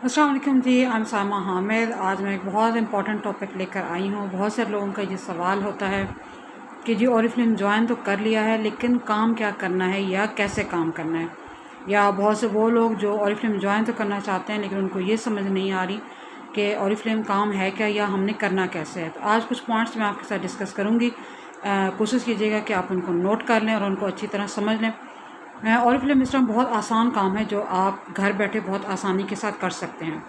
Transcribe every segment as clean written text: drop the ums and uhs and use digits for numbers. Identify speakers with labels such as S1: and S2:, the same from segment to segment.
S1: अस्सलाम वालेकुम जी, I am सामा हामिद। आज मैं एक बहुत इंपॉर्टेंट टॉपिक लेकर आई हूँ। बहुत सारे लोगों का ये सवाल होता है कि जी ओरिफ्लेम ज्वाइन तो कर लिया है, लेकिन काम क्या करना है या कैसे काम करना है। या बहुत से वो लोग जो ओरिफ्लेम ज्वाइन तो करना चाहते हैं, लेकिन उनको ये समझ नहीं आ रही कि ओरिफ्लेम काम है क्या या हमने करना कैसे है। तो आज कुछ पॉइंट्स मैं आपके साथ डिस्कस करूँगी। कोशिश कीजिएगा कि आप उनको नोट कर लें और उनको अच्छी तरह समझ लें। ओरिफ्लेम इस तरह बहुत आसान काम है जो आप घर बैठे बहुत आसानी के साथ कर सकते हैं।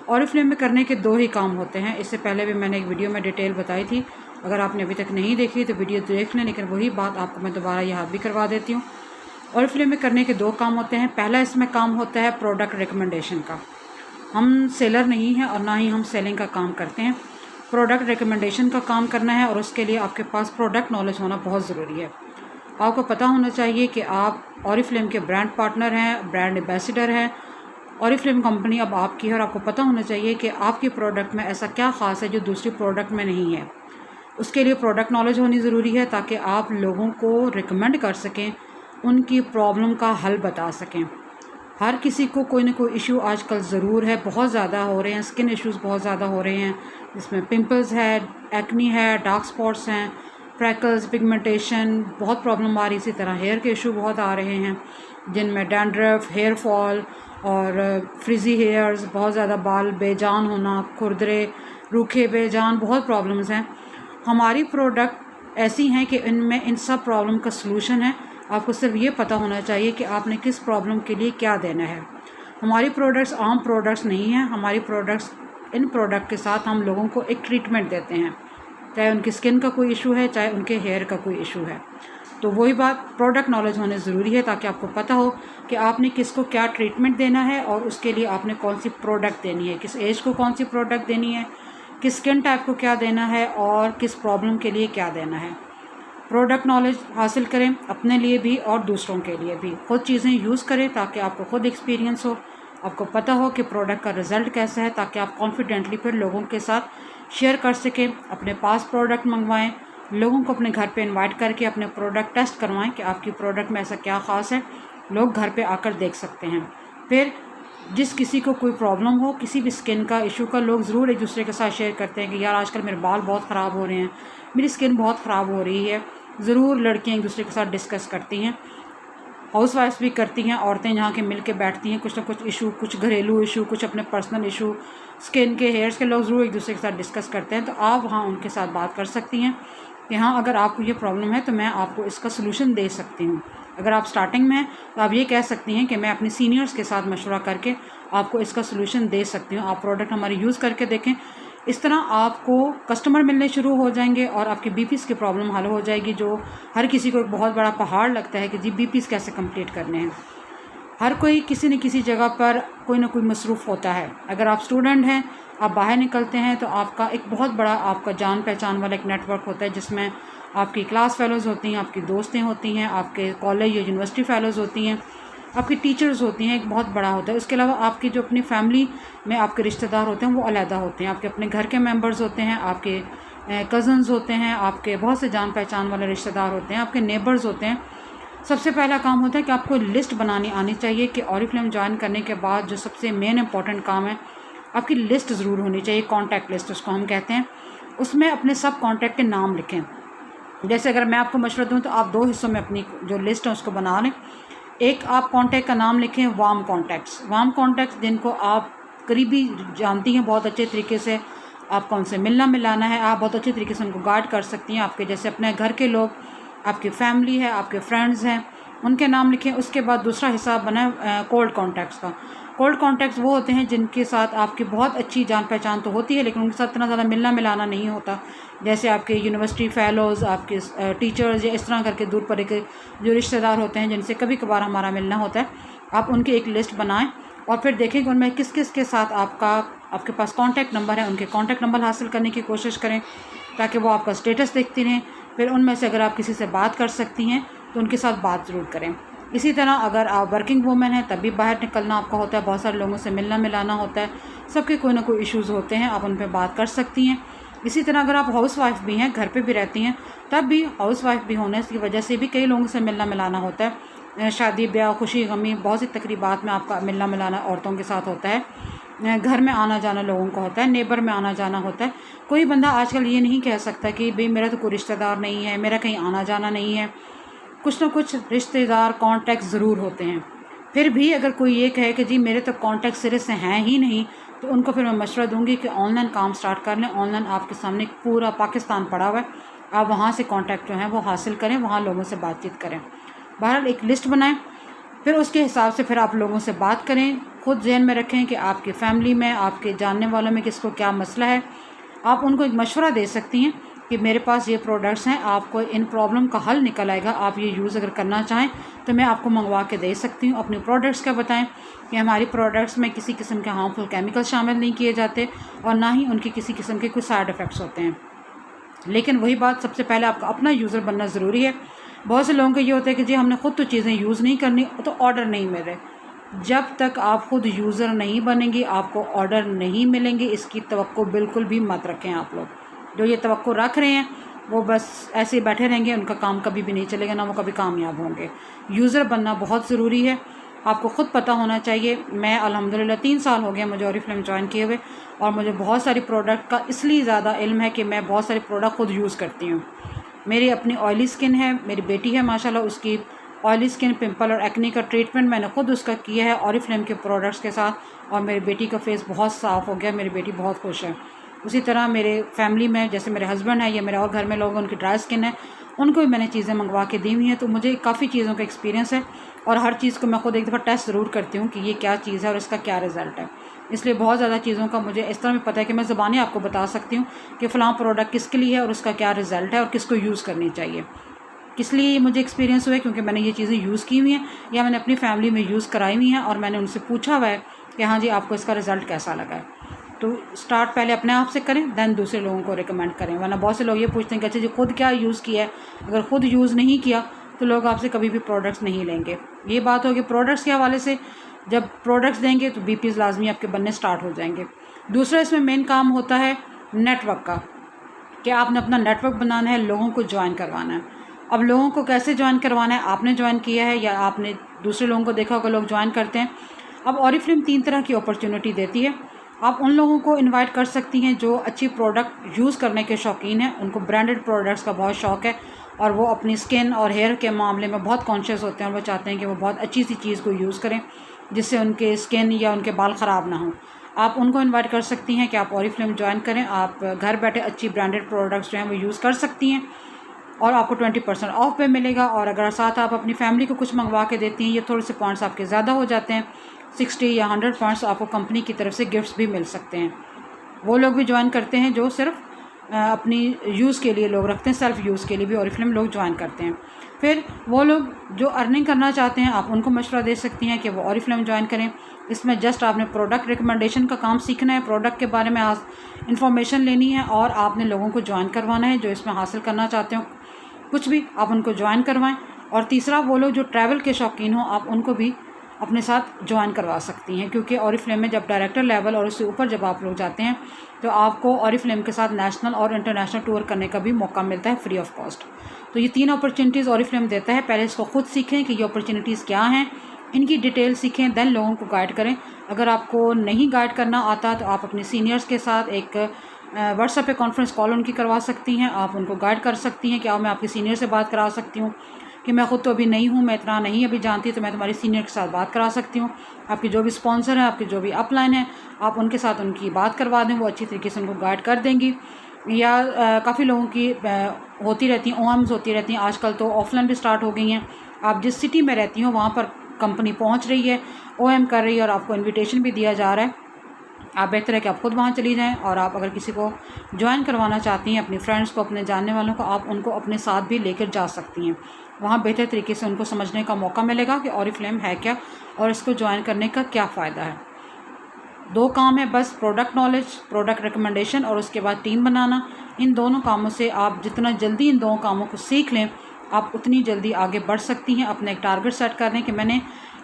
S1: ओरिफ्लेम में करने के दो ही काम होते हैं। इससे पहले भी मैंने एक वीडियो में डिटेल बताई थी। अगर आपने अभी तक नहीं देखी तो वीडियो देख लें, लेकिन वही बात आपको मैं दोबारा याद भी करवा देती हूँ। ओरिफ्लेम में करने के दो काम होते हैं। पहला इसमें काम होता है प्रोडक्ट रिकमेंडेशन का। हम सेलर नहीं हैं और ना ही हम सेलिंग का काम करते हैं। प्रोडक्ट रिकमेंडेशन का काम करना है और उसके लिए आपके पास प्रोडक्ट नॉलेज होना बहुत ज़रूरी है। आपको पता होना चाहिए कि आप ओरिफ्लेम के ब्रांड पार्टनर हैं, ब्रांड एम्बेसडर हैं। ओरिफ्लेम कंपनी अब आपकी है और आपको पता होना चाहिए कि आपके प्रोडक्ट में ऐसा क्या ख़ास है जो दूसरी प्रोडक्ट में नहीं है। उसके लिए प्रोडक्ट नॉलेज होनी ज़रूरी है ताकि आप लोगों को रिकमेंड कर सकें, उनकी प्रॉब्लम का हल बता सकें। हर किसी को कोई ना कोई इशू आजकल ज़रूर है, बहुत ज़्यादा हो रहे हैं। स्किन इश्यूज़ बहुत ज़्यादा हो रहे हैं, जिसमें पिंपल्स है, एक्नी है, डार्क स्पॉट्स हैं, फ्रैकल्स, पिगमेंटेशन, बहुत प्रॉब्लम आ रही। इसी तरह हेयर के इशू बहुत आ रहे हैं, जिनमें डैंड्रफ, हेयर फॉल और फ्रिजी हेयर्स, बहुत ज़्यादा बाल बेजान होना, खुरदरे, रूखे बेजान, बहुत प्रॉब्लम्स हैं। हमारी प्रोडक्ट ऐसी हैं कि इनमें इन सब प्रॉब्लम का सलूशन है। आपको सिर्फ ये पता होना चाहिए कि आपने किस प्रॉब्लम के लिए क्या देना है। हमारी प्रोडक्ट्स आम प्रोडक्ट्स नहीं हैं। हमारी प्रोडक्ट्स, इन प्रोडक्ट के साथ हम लोगों को एक ट्रीटमेंट देते हैं, चाहे उनकी स्किन का कोई इशू है, चाहे उनके हेयर का कोई इशू है। तो वही बात, प्रोडक्ट नॉलेज होने ज़रूरी है ताकि आपको पता हो कि आपने किसको क्या ट्रीटमेंट देना है और उसके लिए आपने कौन सी प्रोडक्ट देनी है, किस एज को कौन सी प्रोडक्ट देनी है, किस स्किन टाइप को क्या देना है और किस प्रॉब्लम के लिए क्या देना है। प्रोडक्ट नॉलेज हासिल करें अपने लिए भी और दूसरों के लिए भी। खुद चीज़ें यूज़ करें ताकि आपको खुद एक्सपीरियंस हो, आपको पता हो कि प्रोडक्ट का रिज़ल्ट कैसा है, ताकि आप कॉन्फिडेंटली फिर लोगों के साथ शेयर कर सकें। अपने पास प्रोडक्ट मंगवाएं, लोगों को अपने घर पे इनवाइट करके अपने प्रोडक्ट टेस्ट करवाएं कि आपकी प्रोडक्ट में ऐसा क्या ख़ास है। लोग घर पे आकर देख सकते हैं। फिर जिस किसी को कोई प्रॉब्लम हो, किसी भी स्किन का इशू का, लोग ज़रूर एक दूसरे के साथ शेयर करते हैं कि यार आजकल मेरे बाल बहुत ख़राब हो रहे हैं, मेरी स्किन बहुत ख़राब हो रही है। ज़रूर लड़कियां एक दूसरे के साथ डिस्कस करती हैं, हाउसवाइफ्स भी करती हैं, औरतें जहाँ के मिल के बैठती हैं, कुछ ना कुछ इशू, कुछ घरेलू इशू, कुछ अपने पर्सनल इशू, स्किन के, हेयर्स के, लोग ज़रूर एक दूसरे के साथ डिस्कस करते हैं। तो आप वहाँ उनके साथ बात कर सकती हैं कि हाँ, अगर आपको ये प्रॉब्लम है तो मैं आपको इसका सलूशन दे सकती हूँ। अगर आप स्टार्टिंग में तो आप ये कह सकती हैं कि मैं अपने सीनियर्स के साथ मशवरा करके आपको इसका सलूशन दे सकती हूँ, आप प्रोडक्ट हमारी यूज़ करके देखें। इस तरह आपको कस्टमर मिलने शुरू हो जाएंगे और आपकी बीपीज़ की प्रॉब्लम हल हो जाएगी, जो हर किसी को एक बहुत बड़ा पहाड़ लगता है कि जी बीपीज़ कैसे कंप्लीट करने हैं। हर कोई किसी न किसी जगह पर कोई ना कोई मसरूफ़ होता है। अगर आप स्टूडेंट हैं, आप बाहर निकलते हैं, तो आपका एक बहुत बड़ा आपका जान पहचान वाला एक नेटवर्क होता है, जिसमें आपकी क्लास फ़ेलोज़ होती हैं, आपकी दोस्तें होती हैं, आपके कॉलेज या यूनिवर्सिटी फ़ेलोज़ होती हैं, आपकी टीचर्स होती हैं, एक बहुत बड़ा होता है। उसके अलावा आपकी जो अपनी फैमिली में आपके रिश्तेदार होते हैं वो अलहदा होते हैं, आपके अपने घर के मेंबर्स होते हैं, आपके कज़न्स होते हैं, आपके बहुत से जान पहचान वाले रिश्तेदार होते हैं, आपके नेबर्स होते हैं। सबसे पहला काम होता है कि आपको लिस्ट बनानी आनी चाहिए कि ओरिफ्लेम ज्वाइन करने के बाद जो सबसे मेन इंपॉर्टेंट काम है, आपकी लिस्ट ज़रूर होनी चाहिए, कॉन्टैक्ट लिस्ट उसको हम कहते हैं। उसमें अपने सब कॉन्टैक्ट के नाम लिखें। जैसे अगर मैं आपको मशवरा दूँ तो आप दो हिस्सों में अपनी जो लिस्ट है उसको बना लें। एक आप कॉन्टैक्ट का नाम लिखें वार्म कॉन्टैक्ट्स। वार्म कॉन्टैक्ट्स जिनको आप करीबी जानती हैं बहुत अच्छे तरीके से, आपको उनसे मिलना मिलाना है, आप बहुत अच्छे तरीके से उनको गाइड कर सकती हैं। आपके जैसे अपने घर के लोग, आपकी फैमिली है, आपके फ्रेंड्स हैं, उनके नाम लिखें। उसके बाद दूसरा हिसाब बनाए कोल्ड कॉन्टैक्ट्स का। कोल्ड कॉन्टैक्ट्स वो होते हैं जिनके साथ आपकी बहुत अच्छी जान पहचान तो होती है, लेकिन उनके साथ इतना ज़्यादा मिलना मिलाना नहीं होता। जैसे आपके यूनिवर्सिटी फ़ेलोज़, आपके टीचर्स, या इस तरह करके दूर परे के जो रिश्तेदार होते हैं जिनसे कभी कभार हमारा मिलना होता है। आप उनकी एक लिस्ट बनाएं और फिर देखें कि उनमें किस किस के साथ आपके पास कॉन्टैक्ट नंबर है। उनके कॉन्टैक्ट नंबर हासिल करने की कोशिश करें ताकि वो आपका स्टेटस देखती रहें। फिर उनमें से अगर आप किसी से बात कर सकती हैं तो उनके साथ बात ज़रूर करें। इसी तरह अगर आप वर्किंग वूमेन हैं तब भी बाहर निकलना आपका होता है, बहुत सारे लोगों से मिलना मिलाना होता है, सबके कोई ना कोई इश्यूज़ होते हैं, आप उन पर बात कर सकती हैं। इसी तरह अगर आप हाउस वाइफ भी हैं, घर पे भी रहती हैं, तब भी हाउस वाइफ भी होने की वजह से भी कई लोगों से मिलना मिलाना होता है। शादी ब्याह, खुशी गमी, बहुत सी तकरीबात में आपका मिलना मिलाना औरतों के साथ होता है। घर में आना जाना लोगों का होता है, नेबर में आना जाना होता है। कोई बंदा आजकल ये नहीं कह सकता कि भाई मेरा तो कोई रिश्तेदार नहीं है, मेरा कहीं आना जाना नहीं है। कुछ ना कुछ रिश्तेदार कॉन्टैक्ट ज़रूर होते हैं। फिर भी अगर कोई ये कहे कि जी मेरे तो कॉन्टैक्ट सिरे से हैं ही नहीं, तो उनको फिर मैं मशवरा दूंगी कि ऑनलाइन काम स्टार्ट कर लें। ऑनलाइन आपके सामने पूरा पाकिस्तान पड़ा हुआ है, आप वहाँ से कॉन्टैक्ट जो है वो हासिल करें, वहाँ लोगों से बातचीत करें। बहरहाल एक लिस्ट बनाएं, फिर उसके हिसाब से फिर आप लोगों से बात करें। ख़ुद ज़हन में रखें कि आपकी फ़ैमिली में, आपके जानने वालों में किसको क्या मसला है। आप उनको एक मशवरा दे सकती हैं कि मेरे पास ये प्रोडक्ट्स हैं, आपको इन प्रॉब्लम का हल निकल आएगा, आप ये यूज़ अगर करना चाहें तो मैं आपको मंगवा के दे सकती हूँ। अपने प्रोडक्ट्स का बताएं कि हमारी प्रोडक्ट्स में किसी किस्म के हार्मफुल केमिकल शामिल नहीं किए जाते और ना ही उनके किसी किस्म के कुछ साइड इफ़ेक्ट्स होते हैं। लेकिन वही बात, सबसे पहले आपका अपना यूज़र बनना ज़रूरी है। बहुत से लोगों को ये होता है कि जी हमने ख़ुद तो चीज़ें यूज़ नहीं करनी, तो ऑर्डर नहीं मिल रहे। जब तक आप ख़ुद यूज़र नहीं बनेंगे आपको ऑर्डर नहीं मिलेंगे, इसकी तवक्को बिल्कुल भी मत रखें। आप लोग जो ये तवक्को रख रहे हैं वो बस ऐसे ही बैठे रहेंगे, उनका काम कभी भी नहीं चलेगा, ना वो कभी कामयाब होंगे। यूज़र बनना बहुत ज़रूरी है, आपको ख़ुद पता होना चाहिए। मैं अल्हम्दुलिल्लाह 3 साल हो गए मुझे ऑरिफ्लेम ज्वाइन किए हुए, और मुझे बहुत सारी प्रोडक्ट का इसलिए ज़्यादा इल्म है कि मैं बहुत सारी प्रोडक्ट ख़ुद यूज़ करती हूँ। मेरी अपनी ऑयली स्किन है, मेरी बेटी है माशाल्लाह, उसकी ऑयली स्किन, पिंपल और एक्ने का ट्रीटमेंट मैंने ख़ुद उसका किया है ऑरिफ्लेम के प्रोडक्ट्स के साथ, और मेरी बेटी का फेस बहुत साफ़ हो गया, मेरी बेटी बहुत खुश है। उसी तरह मेरे फैमिली में जैसे मेरे हस्बैंड है या मेरे और घर में लोग हैं उनकी ड्राई स्किन है, उनको भी मैंने चीज़ें मंगवा के दी हुई हैं। तो मुझे काफ़ी चीज़ों का एक्सपीरियंस है, और हर चीज़ को मैं ख़ुद एक दफ़ा टेस्ट ज़रूर करती हूँ कि ये क्या चीज़ है और इसका क्या रिज़ल्ट है। इसलिए बहुत ज़्यादा चीज़ों का मुझे इस तरह भी पता है कि मैं ज़बानी आपको बता सकती हूँ कि फ़लाँ प्रोडक्ट किसके लिए है और उसका क्या रिज़ल्ट है और किसको यूज़ करनी चाहिए। किस लिए ये मुझे एक्सपीरियंस हुआ है, क्योंकि मैंने ये चीज़ें यूज़ की हुई हैं या मैंने अपनी फैमिली में यूज़ कराई हुई हैं, और मैंने उनसे पूछा हुआ है कि हाँ जी आपको इसका रिज़ल्ट कैसा लगा है। तो स्टार्ट पहले अपने आप से करें, दैन दूसरे लोगों को रिकमेंड करें। वरना बहुत से लोग ये पूछते हैं कि अच्छा जी खुद क्या यूज़ किया है। अगर ख़ुद यूज़ नहीं किया तो लोग आपसे कभी भी प्रोडक्ट्स नहीं लेंगे। ये बात होगी प्रोडक्ट्स के हवाले से। जब प्रोडक्ट्स देंगे तो बीपीज़ लाजमी आपके बनने स्टार्ट हो जाएंगे। दूसरा इसमें मेन काम होता है नेटवर्क का, कि आपने अपना नेटवर्क बनाना है, लोगों को ज्वाइन करवाना है। अब लोगों को कैसे ज्वाइन करवाना है, आपने ज्वाइन किया है या आपने दूसरे लोगों को देखा होगा लोग ज्वाइन करते हैं। अब ऑरिफ्लेम 3 तरह की अपॉर्चुनिटी देती है। आप उन लोगों को इनवाइट कर सकती हैं जो अच्छी प्रोडक्ट यूज़ करने के शौकीन हैं, उनको ब्रांडेड प्रोडक्ट्स का बहुत शौक़ है और वो अपनी स्किन और हेयर के मामले में बहुत कॉन्शियस होते हैं, और वो चाहते हैं कि वो बहुत अच्छी सी चीज़ को यूज़ करें जिससे उनके स्किन या उनके बाल ख़राब ना हों। आप उनको इनवाइट कर सकती हैं कि आप ऑरिफ्लेम ज्वाइन करें। आप घर बैठे अच्छी ब्रांडेड प्रोडक्ट्स जो हैं वो यूज़ कर सकती हैं, और आपको 20% ऑफ पे मिलेगा। और अगर साथ आप अपनी फैमिली को कुछ मंगवा के देती हैं, ये थोड़े से पॉइंट्स आपके ज़्यादा हो जाते हैं, 60 या 100 पॉइंट्स आपको कंपनी की तरफ से गिफ्ट्स भी मिल सकते हैं। वो लोग भी ज्वाइन करते हैं जो सिर्फ अपनी यूज़ के लिए लोग रखते हैं, सेल्फ़ यूज़ के लिए भी ऑरिफ्लेम लोग ज्वाइन करते हैं। फिर वो लोग जो अर्निंग करना चाहते हैं, आप उनको मशवरा दे सकती हैं कि वो ऑरिफ्लेम ज्वाइन करें। इसमें जस्ट आपने प्रोडक्ट रिकमेंडेशन का काम सीखना है, प्रोडक्ट के बारे में इंफॉर्मेशन लेनी है, और आपने लोगों को ज्वाइन करवाना है जो इसमें हासिल करना चाहते हो कुछ भी, आप उनको ज्वाइन करवाएं। और तीसरा, वो लोग जो ट्रैवल के शौकीन हो, आप उनको भी अपने साथ ज्वाइन करवा सकती हैं, क्योंकि ऑरिफ्लेम में जब डायरेक्टर लेवल और उससे ऊपर जब आप लोग जाते हैं तो आपको ऑरिफ्लेम के साथ नेशनल और इंटरनेशनल टूर करने का भी मौका मिलता है फ्री ऑफ कॉस्ट। तो ये 3 अपॉर्चुनिटीज़ ऑरिफ्लेम देता है। पहले इसको खुद सीखें कि ये अपॉर्चुनिटीज़ क्या हैं, इनकी डिटेल सीखें, दैन लोगों को गाइड करें। अगर आपको नहीं गाइड करना आता तो आप अपने सीनियर्स के साथ एक व्हाट्सएप पे कॉन्फ्रेंस कॉल उनकी करवा सकती हैं। आप उनको गाइड कर सकती हैं कि मैं आपके सीनियर से बात करा सकती हूँ कि मैं ख़ुद तो अभी नहीं हूँ, मैं इतना नहीं अभी जानती, तो मैं तुम्हारी सीनियर के साथ बात करा सकती हूँ। आपके जो भी स्पॉन्सर हैं, आपके जो भी अपलाइन हैं, आप उनके साथ उनकी बात करवा दें, वो अच्छी तरीके से उनको गाइड कर देंगी। या काफ़ी लोगों की होती रहती हैं, ओएम्स होती रहती हैं, आजकल तो ऑफलाइन भी स्टार्ट हो गई हैं। आप जिस सिटी में रहती हो वहाँ पर कंपनी पहुँच रही है, ओएम कर रही है, और आपको इन्विटेशन भी दिया जा रहा है। आप बेहतर है कि आप खुद वहाँ चली जाएं, और आप अगर किसी को ज्वाइन करवाना चाहती हैं, अपने फ्रेंड्स को, अपने जानने वालों को, आप उनको अपने साथ भी लेकर जा सकती हैं। वहाँ बेहतर तरीके से उनको समझने का मौका मिलेगा कि ऑरिफ्लेम है क्या और इसको ज्वाइन करने का क्या फ़ायदा है। 2 काम है बस, प्रोडक्ट नॉलेज, प्रोडक्ट रिकमेंडेशन, और उसके बाद टीम बनाना। इन दोनों कामों से आप जितना जल्दी इन 2 कामों को सीख लें, आप उतनी जल्दी आगे बढ़ सकती हैं। अपने एक टारगेट सेट कर दें कि मैंने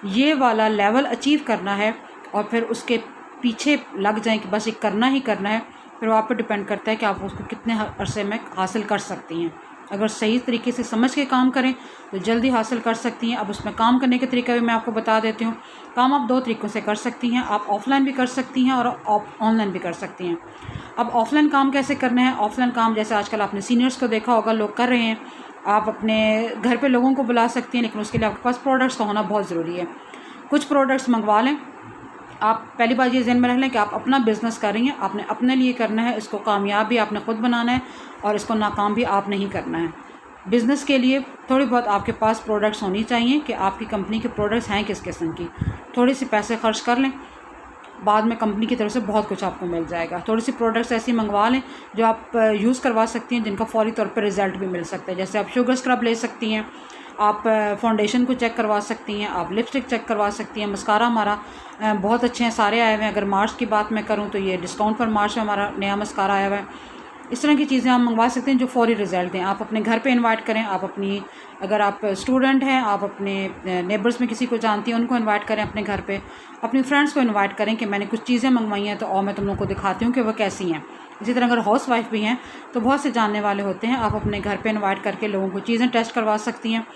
S1: ये वाला लेवल अचीव करना है, और फिर उसके पीछे लग जाएं कि बस ये करना ही करना है। फिर वो आप पर डिपेंड करता है कि आप उसको कितने अरसे में हासिल कर सकती हैं। अगर सही तरीके से समझ के काम करें तो जल्दी हासिल कर सकती हैं। अब उसमें काम करने के तरीका भी मैं आपको बता देती हूँ। काम आप 2 तरीक़ों से कर सकती हैं, आप ऑफ़लाइन भी कर सकती हैं और ऑनलाइन भी कर सकती हैं। अब ऑफ़लाइन काम कैसे करना है? ऑफ़लाइन काम जैसे आजकल आपने सीनियर्स को देखा होगा लोग कर रहे हैं। आप अपने घर पे लोगों को बुला सकती हैं, लेकिन उसके लिए आपके पास प्रोडक्ट्स का होना बहुत ज़रूरी है। कुछ प्रोडक्ट्स मंगवा लें। आप पहली बात ये ज़हन में रख लें कि आप अपना बिज़नेस कर रही हैं, आपने अपने लिए करना है, इसको कामयाब भी आपने ख़ुद बनाना है और इसको नाकाम भी आपने ही करना है। बिज़नेस के लिए थोड़ी बहुत आपके पास प्रोडक्ट्स होनी चाहिए कि आपकी कंपनी के प्रोडक्ट्स हैं किस किस्म की। थोड़ी सी पैसे खर्च कर लें, बाद में कंपनी की तरफ से बहुत कुछ आपको मिल जाएगा। थोड़ी सी प्रोडक्ट्स ऐसी मंगवा लें जो आप यूज़ करवा सकती हैं, जिनका फ़ौरी तौर पर रिज़ल्ट भी मिल सकता है। जैसे आप शुगर स्क्रब ले सकती हैं, आप फाउंडेशन को चेक करवा सकती हैं, आप लिपस्टिक चेक करवा सकती हैं। मस्कारा हमारा बहुत अच्छे हैं, सारे आए हुए हैं। अगर मार्च की बात मैं करूँ तो ये डिस्काउंट पर मार्च में हमारा नया मस्कारा आया हुआ है। इस तरह की चीज़ें आप मंगवा सकते हैं जो फ़ौरी रिज़ल्ट दें। आप अपने घर पे इनवाइट करें, आप अपनी अगर आप स्टूडेंट हैं, आप अपने नेबर्स में किसी को जानती हैं, उनको इनवाइट करें अपने घर पे। अपनी फ्रेंड्स को इनवाइट करें कि मैंने कुछ चीज़ें मंगवाई हैं, तो और मैं तुम लोगों को दिखाती हूँ कि वो कैसी हैं। इसी तरह अगर हाउस वाइफ भी हैं तो बहुत से जानने वाले होते हैं, आप अपने घर पे इनवाइट करके लोगों को चीज़ें टेस्ट करवा सकती हैं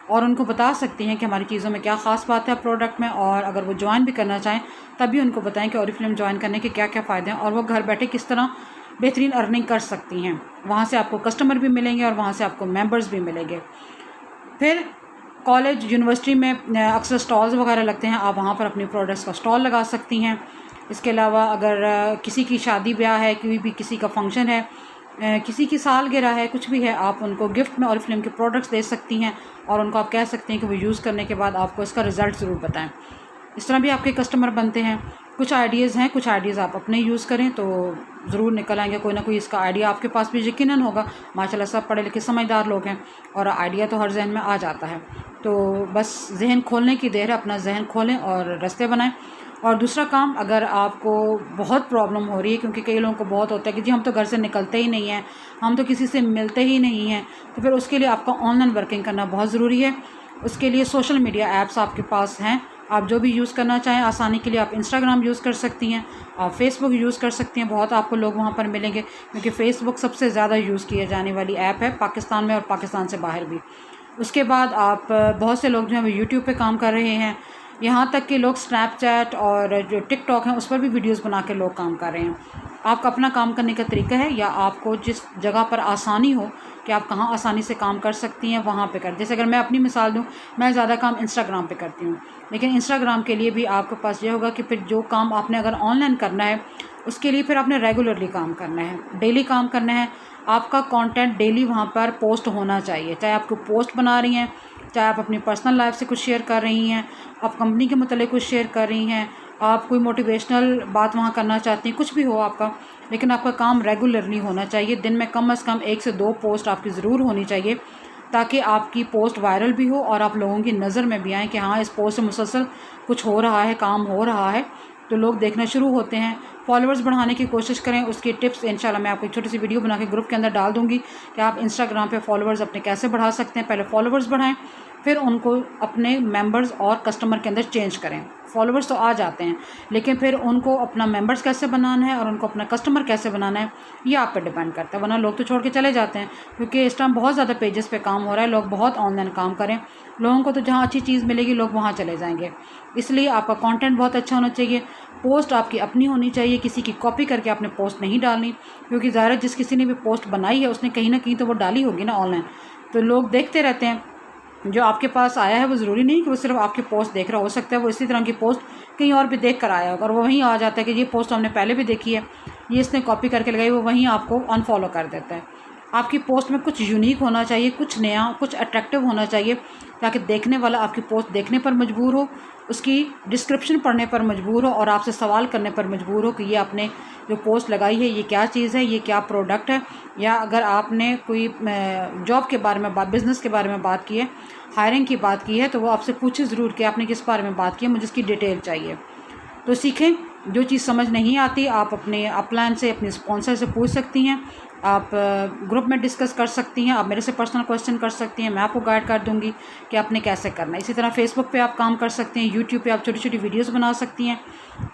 S1: और उनको बता सकती हैं कि हमारी चीज़ों में क्या ख़ास बात है प्रोडक्ट में। और अगर वो जॉइन भी करना चाहें तब भी उनको बताएं कि ऑरिफ्लेम जॉइन करने के क्या क्या फ़ायदे हैं और वो घर बैठे किस तरह बेहतरीन अर्निंग कर सकती हैं। वहाँ से आपको कस्टमर भी मिलेंगे और वहाँ से आपको मेंबर्स भी मिलेंगे। फिर कॉलेज यूनिवर्सिटी में अक्सर स्टॉल्स वगैरह लगते हैं, आप वहाँ पर अपनी प्रोडक्ट्स का स्टॉल लगा सकती हैं। इसके अलावा अगर किसी की शादी ब्याह है, कोई भी किसी का फंक्शन है, किसी की सालगिरह है, कुछ भी है, आप उनको गिफ्ट में ऑरिफ्लेम के प्रोडक्ट्स दे सकती हैं और उनको आप कह सकते हैं कि वो यूज़ करने के बाद आपको इसका रिज़ल्ट ज़रूर बताएं। इस तरह भी आपके कस्टमर बनते हैं। कुछ आइडियाज़ हैं, कुछ आइडियाज़ आप अपने यूज़ करें तो ज़रूर निकल आएंगे। कोई ना कोई इसका आइडिया आपके पास भी यकीनन होगा। माशाल्लाह सब पढ़े लिखे समझदार लोग हैं और आइडिया तो हर जहन में आ जाता है। तो बस जहन खोलने की देर है, अपना जहन खोलें और रास्ते बनाएं। और दूसरा काम, अगर आपको बहुत प्रॉब्लम हो रही है, क्योंकि कई लोगों को बहुत होता है कि जी हम तो घर से निकलते ही नहीं हैं, हम तो किसी से मिलते ही नहीं हैं, तो फिर उसके लिए आपका ऑनलाइन वर्किंग करना बहुत ज़रूरी है। उसके लिए सोशल मीडिया ऐप्स आपके पास हैं, आप जो भी यूज़ करना चाहें आसानी के लिए। आप इंस्टाग्राम यूज़ कर सकती हैं, आप फेसबुक यूज़ कर सकती हैं, बहुत आपको लोग वहाँ पर मिलेंगे क्योंकि फ़ेसबुक सबसे ज़्यादा यूज़ किए जाने वाली ऐप है पाकिस्तान में और पाकिस्तान से बाहर भी। उसके बाद आप बहुत से लोग जो हैं वो यूट्यूब पे काम कर रहे हैं, यहाँ तक कि लोग स्नैपचैट और जो टिकटॉक हैं उस पर भी वीडियोस बना के लोग काम कर रहे हैं। आपका अपना काम करने का तरीका है, या आपको जिस जगह पर आसानी हो कि आप कहाँ आसानी से काम कर सकती हैं वहाँ पे कर। जैसे अगर मैं अपनी मिसाल दूँ, मैं ज़्यादा काम इंस्टाग्राम पे करती हूँ, लेकिन इंस्टाग्राम के लिए भी आपके पास ये होगा कि फिर जो काम आपने अगर ऑनलाइन करना है उसके लिए फिर आपने रेगुलरली काम करना है, डेली काम करना है। आपका कंटेंट डेली वहाँ पर पोस्ट होना चाहिए, चाहे आपको पोस्ट बना रही हैं, चाहे आप अपनी पर्सनल लाइफ से कुछ शेयर कर रही हैं, आप कंपनी के मतलब कुछ शेयर कर रही हैं, आप कोई मोटिवेशनल बात वहाँ करना चाहती हैं, कुछ भी हो आपका, लेकिन आपका काम रेगुलरली होना चाहिए। दिन में कम से कम 1 से 2 पोस्ट आपकी ज़रूर होनी चाहिए, ताकि आपकी पोस्ट वायरल भी हो और आप लोगों की नज़र में भी आएँ कि हाँ इस पोस्ट से मुसलसल कुछ हो रहा है, काम हो रहा है, तो लोग देखना शुरू होते हैं। फॉलोअर्स बढ़ाने की कोशिश करें, उसकी टिप्स इंशाल्लाह मैं आपको एक छोटी सी वीडियो बना के ग्रुप के अंदर डाल दूँगी कि आप इंस्टाग्राम पे फॉलोअर्स अपने कैसे बढ़ा सकते हैं। पहले फॉलोअर्स बढ़ाएं, फिर उनको अपने मेंबर्स और कस्टमर के अंदर चेंज करें। फॉलोअर्स तो आ जाते हैं, लेकिन फिर उनको अपना मेंबर्स कैसे बनाना है और उनको अपना कस्टमर कैसे बनाना है ये आप पे डिपेंड करता है। वरना लोग तो छोड़ के चले जाते हैं, क्योंकि इस टाइम बहुत ज़्यादा पेजेस पे काम हो रहा है, लोग बहुत ऑनलाइन काम करें, लोगों को तो जहाँ अच्छी चीज़ मिलेगी लोग वहाँ चले जाएंगे। इसलिए आपका कंटेंट बहुत अच्छा होना चाहिए, पोस्ट आपकी अपनी होनी चाहिए, किसी की कॉपी करके आपने पोस्ट नहीं डालनी, क्योंकि ज़ाहिर जिस किसी ने भी पोस्ट बनाई है उसने कहीं ना कहीं तो वो डाली होगी ना ऑनलाइन, तो लोग देखते रहते हैं। जो आपके पास आया है वो ज़रूरी नहीं कि वो सिर्फ आपकी पोस्ट देख रहा, हो सकता है वो इसी तरह की पोस्ट कहीं और भी देख कर आया होगा और वो वहीं आ जाता है कि ये पोस्ट हमने पहले भी देखी है, ये इसने कॉपी करके लगाई, वो वहीं आपको अनफॉलो कर देता है। आपकी पोस्ट में कुछ यूनिक होना चाहिए, कुछ नया, कुछ अट्रैक्टिव होना चाहिए, ताकि देखने वाला आपकी पोस्ट देखने पर मजबूर हो, उसकी डिस्क्रिप्शन पढ़ने पर मजबूर हो और आपसे सवाल करने पर मजबूर हो कि ये आपने जो पोस्ट लगाई है ये क्या चीज़ है, ये क्या प्रोडक्ट है। या अगर आपने कोई जॉब के बारे में बिज़नेस के बारे में बात की है, हायरिंग की बात की है, तो वो आपसे पूछे ज़रूर कि आपने किस बारे में बात की है, मुझे इसकी डिटेल चाहिए। तो सीखें, जो चीज़ समझ नहीं आती आप अपने अपलाइन से, अपने स्पॉन्सर से पूछ सकती हैं, आप ग्रुप में डिस्कस कर सकती हैं, आप मेरे से पर्सनल क्वेश्चन कर सकती हैं, मैं आपको गाइड कर दूंगी कि आपने कैसे करना है। इसी तरह फेसबुक पे आप काम कर सकते हैं, यूट्यूब पे आप छोटी छोटी वीडियोस बना सकती हैं।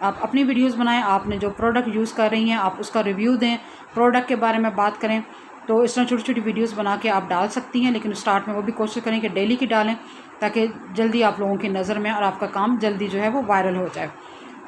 S1: आप अपनी वीडियोस बनाएं, आपने जो प्रोडक्ट यूज़ कर रही हैं आप उसका रिव्यू दें, प्रोडक्ट के बारे में बात करें। तो इस तरह छोटी-छोटी वीडियोस बना के आप डाल सकती हैं, लेकिन स्टार्ट में वो भी कोशिश करें कि डेली की डालें, ताकि जल्दी आप लोगों की नज़र में और आपका काम जल्दी जो है वो वायरल हो जाए।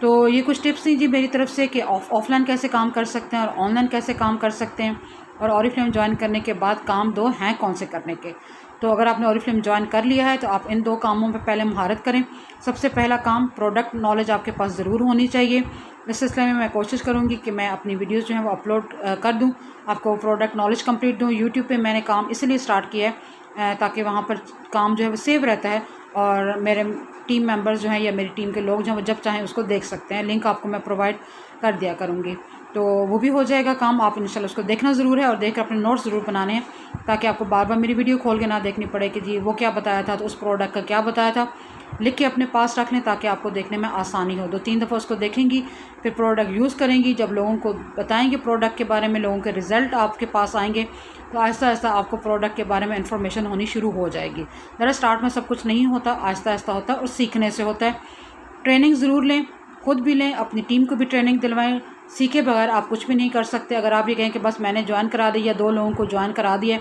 S1: तो ये कुछ टिप्स थी जी मेरी तरफ से कि ऑफ़लाइन कैसे काम कर सकते हैं और ऑनलाइन कैसे काम कर सकते हैं, और ऑरिफ्लेम ज्वाइन करने के बाद काम 2 हैं कौन से करने के। तो अगर आपने ऑरिफ्लेम ज्वाइन कर लिया है तो आप इन 2 कामों पे पहले महारत करें। सबसे पहला काम, प्रोडक्ट नॉलेज आपके पास ज़रूर होनी चाहिए। इस सिलसिले में मैं कोशिश करूँगी कि मैं अपनी वीडियोज़ जो हैं वो अपलोड कर दूँ, आपको प्रोडक्ट नॉलेज कंप्लीट दूँ। यूट्यूब पे मैंने काम इसलिए स्टार्ट किया है ताकि वहाँ पर काम जो है वो सेव रहता है, और मेरे टीम मेंबर्स जो हैं या मेरी टीम के लोग जो हैं वो जब चाहें उसको देख सकते हैं। लिंक आपको मैं प्रोवाइड कर दिया करूँगी, तो वो भी हो जाएगा काम। आप इंशाल्लाह उसको देखना ज़रूर है और देख कर अपने नोट्स ज़रूर बनाने हैं, ताकि आपको बार बार मेरी वीडियो खोल के ना देखनी पड़े कि जी वो क्या बताया था, तो उस प्रोडक्ट का क्या बताया था। लिख के अपने पास रख लें ताकि आपको देखने में आसानी हो। 2-3 दफ़ा उसको देखेंगी, फिर प्रोडक्ट यूज़ करेंगी, जब लोगों को बताएंगे प्रोडक्ट के बारे में, लोगों के रिज़ल्ट आपके पास आएंगे, तो आहिस्ता आहिस्ता आपको प्रोडक्ट के बारे में इन्फॉर्मेशन होनी शुरू हो जाएगी। ज़रा स्टार्ट में सब कुछ नहीं होता, आहिस्ता आहिस्ता होता है और सीखने से होता है। ट्रेनिंग ज़रूर लें, खुद भी लें, अपनी टीम को भी ट्रेनिंग दिलवाएं। सीखे बगैर आप कुछ भी नहीं कर सकते। अगर आप ये कहें कि बस मैंने ज्वाइन करा दी या 2 लोगों को ज्वाइन करा दिया,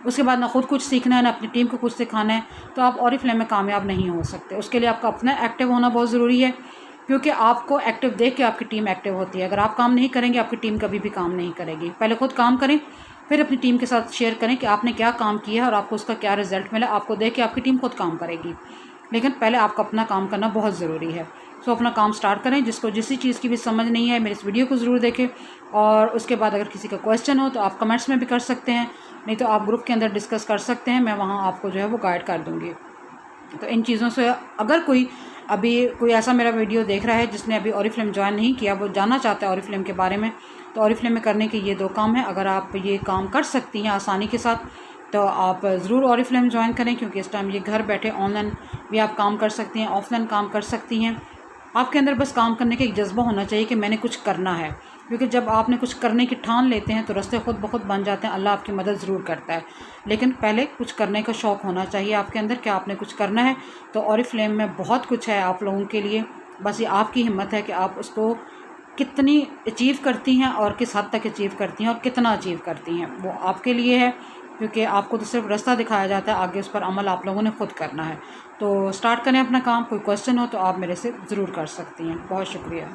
S1: उसके बाद ना खुद कुछ सीखना है ना अपनी टीम को कुछ सिखाना है, तो आप ऑरिफ्लेम में कामयाब नहीं हो सकते। उसके लिए आपका अपना एक्टिव होना बहुत ज़रूरी है, क्योंकि आपको एक्टिव देख के आपकी टीम एक्टिव होती है। अगर आप काम नहीं करेंगे, आपकी टीम कभी भी काम नहीं करेगी। पहले खुद काम करें, फिर अपनी टीम के साथ शेयर करें कि आपने क्या काम किया है और आपको उसका क्या रिज़ल्ट मिला। आपको देख के आपकी टीम खुद काम करेगी, लेकिन पहले आपको अपना काम करना बहुत ज़रूरी है। सो अपना काम स्टार्ट करें। जिसको जिस चीज़ की भी समझ नहीं है, मेरे इस वीडियो को ज़रूर देखें, और उसके बाद अगर किसी का क्वेश्चन हो तो आप कमेंट्स में भी कर सकते हैं, नहीं तो आप ग्रुप के अंदर डिस्कस कर सकते हैं। मैं वहाँ आपको जो है वो गाइड कर दूँगी। तो इन चीज़ों से अगर कोई ऐसा मेरा वीडियो देख रहा है जिसने अभी ऑरिफ्लेम ज्वाइन नहीं किया, वो जानना चाहता है ऑरिफ्लेम के बारे में, तो ऑरिफ्लेम में करने के ये 2 काम हैं। अगर आप ये काम कर सकती हैं आसानी के साथ, तो आप ज़रूर ऑरिफ्लेम ज्वाइन करें, क्योंकि इस टाइम ये घर बैठे ऑनलाइन भी आप काम कर सकती हैं, ऑफलाइन काम कर सकती हैं। आपके अंदर बस काम करने का एक जज्बा होना चाहिए कि मैंने कुछ करना है, क्योंकि जब आपने कुछ करने की ठान लेते हैं तो रास्ते खुद ब खुद बन जाते हैं। अल्लाह आपकी मदद ज़रूर करता है, लेकिन पहले कुछ करने का शौक़ होना चाहिए आपके अंदर कि आपने कुछ करना है। तो ऑरिफ्लेम में बहुत कुछ है आप लोगों के लिए, बस ये आपकी हिम्मत है कि आप उसको कितनी अचीव करती हैं और किस हद तक अचीव करती हैं और कितना अचीव करती हैं, वो आपके लिए है। क्योंकि आपको तो सिर्फ रास्ता दिखाया जाता है, आगे उस पर अमल आप लोगों ने खुद करना है। तो स्टार्ट करें अपना काम। कोई क्वेश्चन हो तो आप मेरे से ज़रूर कर सकती हैं। बहुत शुक्रिया।